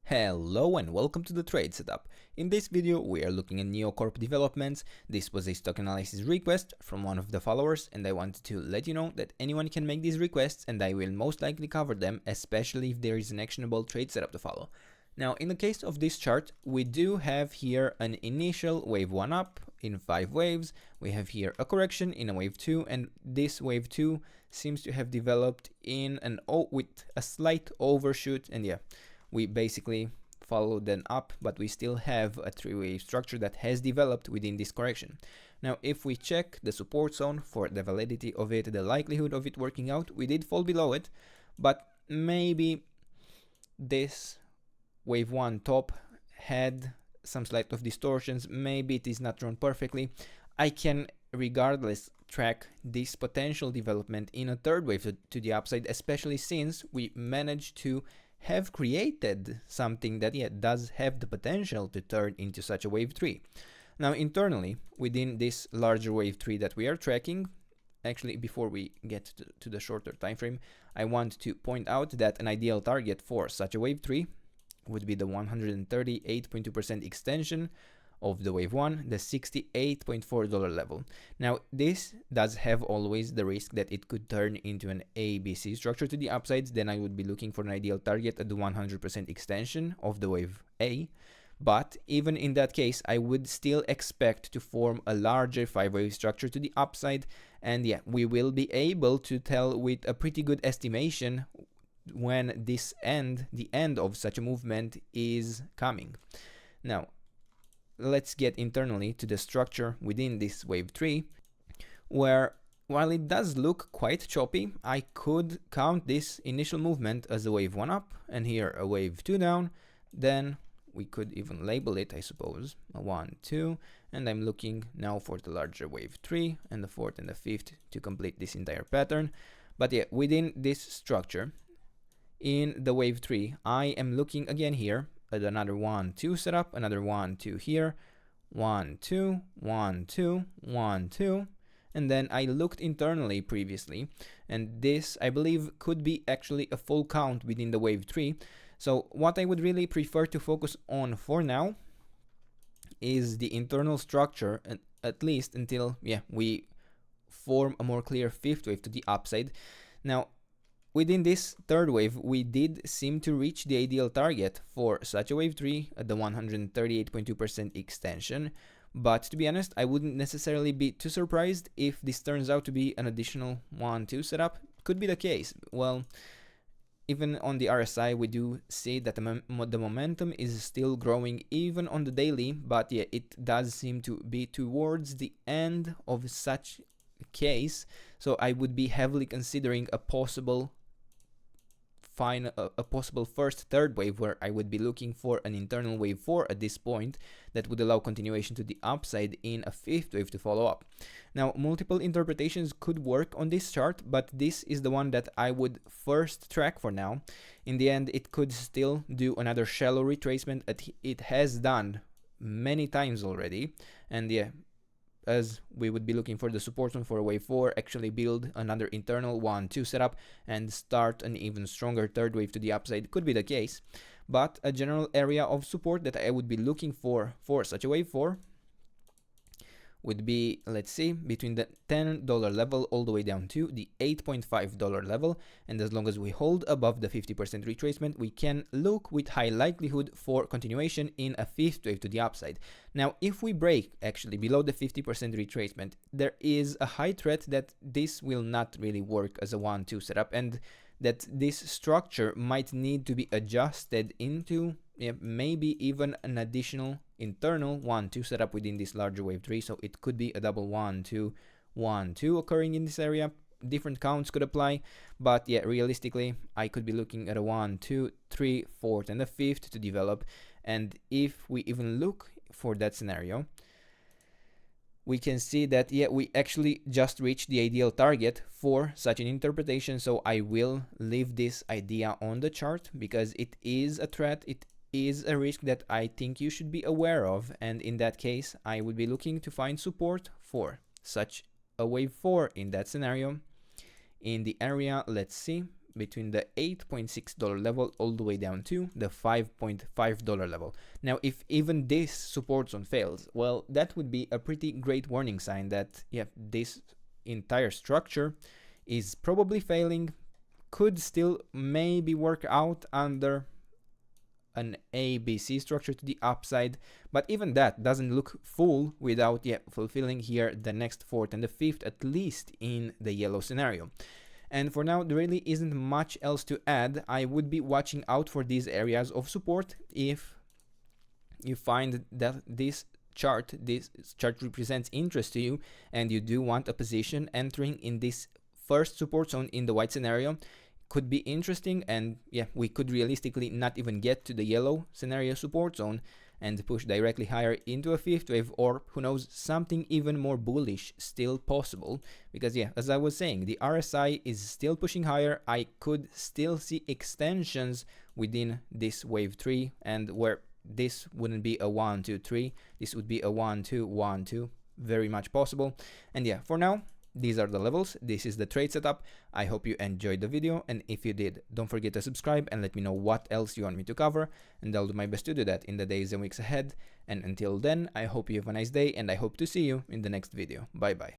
Hello and welcome to the trade setup. In this video we are looking at NioCorp developments. This was a stock analysis request from one of the followers, and I wanted to let you know that anyone can make these requests and I will most likely cover them, especially if there is an actionable trade setup to follow. Now in the case of this chart, we do have here an initial wave 1 up in 5 waves. We have here a correction in a wave 2, and this wave 2 seems to have developed in an with a slight overshoot, and yeah, we basically followed them up, but we still have a three-wave structure that has developed within this correction. Now, if we check the support zone for the validity of it, the likelihood of it working out, we did fall below it, but maybe this wave 1 top had some slight of distortions. Maybe it is not drawn perfectly. I can regardless track this potential development in a third wave to the upside, especially since we managed to have created something that does have the potential to turn into such a wave 3. Now internally within this larger wave 3 that we are tracking, actually before we get to the shorter time frame, I want to point out that an ideal target for such a wave 3 would be the 138.2% extension of the wave 1, the $68.4 level. Now this does have always the risk that it could turn into an ABC structure to the upsides. Then I would be looking for an ideal target at the 100% extension of the wave A. But even in that case, I would still expect to form a larger 5-wave structure to the upside, and yeah, we will be able to tell with a pretty good estimation when the end of such a movement is coming. Now let's get internally to the structure within this wave 3, where while it does look quite choppy, I could count this initial movement as a wave 1 up and here a wave 2 down. Then we could even label it, I suppose, a 1, 2, and I'm looking now for the larger wave 3 and the 4th and the 5th to complete this entire pattern. But yeah, within this structure in the wave 3, I am looking again here at another 1, 2 setup, another 1, 2 here, 1, 2, 1, 2, 1, 2, and then I looked internally previously, and this I believe could be actually a full count within the wave 3. So what I would really prefer to focus on for now is the internal structure, at least until we form a more clear 5th wave to the upside. Now within this third wave, we did seem to reach the ideal target for such a wave 3 at the 138.2% extension. But to be honest, I wouldn't necessarily be too surprised if this turns out to be an additional 1, 2 setup. Could be the case. Well, even on the RSI, we do see that the momentum is still growing even on the daily. But yeah, it does seem to be towards the end of such a case. So I would be heavily considering a possible first third wave, where I would be looking for an internal wave 4 at this point that would allow continuation to the upside in a 5th wave to follow up. Now multiple interpretations could work on this chart, but this is the one that I would first track for now. In the end, it could still do another shallow retracement that it has done many times already, and yeah, as we would be looking for the support zone for a wave 4, actually build another internal 1, 2 setup and start an even stronger third wave to the upside could be the case. But a general area of support that I would be looking for such a wave 4 would be, let's see, between the $10 level all the way down to the $8.5 level, and as long as we hold above the 50% retracement, we can look with high likelihood for continuation in a 5th wave to the upside. Now if we break actually below the 50% retracement, there is a high threat that this will not really work as a 1, 2 setup, and that this structure might need to be adjusted into maybe even an additional internal 1, 2 setup within this larger wave 3. So it could be a double 1, 2, 1, 2 occurring in this area. Different counts could apply, but yeah, realistically I could be looking at a 1, 2, 3, 4th and a 5th to develop. And if we even look for that scenario, we can see that we actually just reached the ideal target for such an interpretation. So I will leave this idea on the chart because it is a threat, it is a risk that I think you should be aware of, and in that case I would be looking to find support for such a wave 4 in that scenario in the area, let's see, between the $8.6 level all the way down to the $5.5 level. Now, if even this support zone fails, well, that would be a pretty great warning sign that, yeah, this entire structure is probably failing, could still maybe work out under an ABC structure to the upside, but even that doesn't look full without fulfilling here the next fourth and the fifth, at least in the yellow scenario. And for now, there really isn't much else to add. I would be watching out for these areas of support. If you find that this chart represents interest to you and you do want a position entering in this first support zone in the white scenario, could be interesting, and yeah, we could realistically not even get to the yellow scenario support zone and push directly higher into a fifth wave, or who knows, something even more bullish still possible. Because yeah, as I was saying, the RSI is still pushing higher. I could still see extensions within this wave 3, and where this wouldn't be a 1 2 3, this would be a 1 2 1 2, very much possible. And yeah, for now, these are the levels. This is the trade setup. I hope you enjoyed the video, and if you did, don't forget to subscribe and let me know what else you want me to cover, and I'll do my best to do that in the days and weeks ahead. And until then, I hope you have a nice day, and I hope to see you in the next video. Bye bye.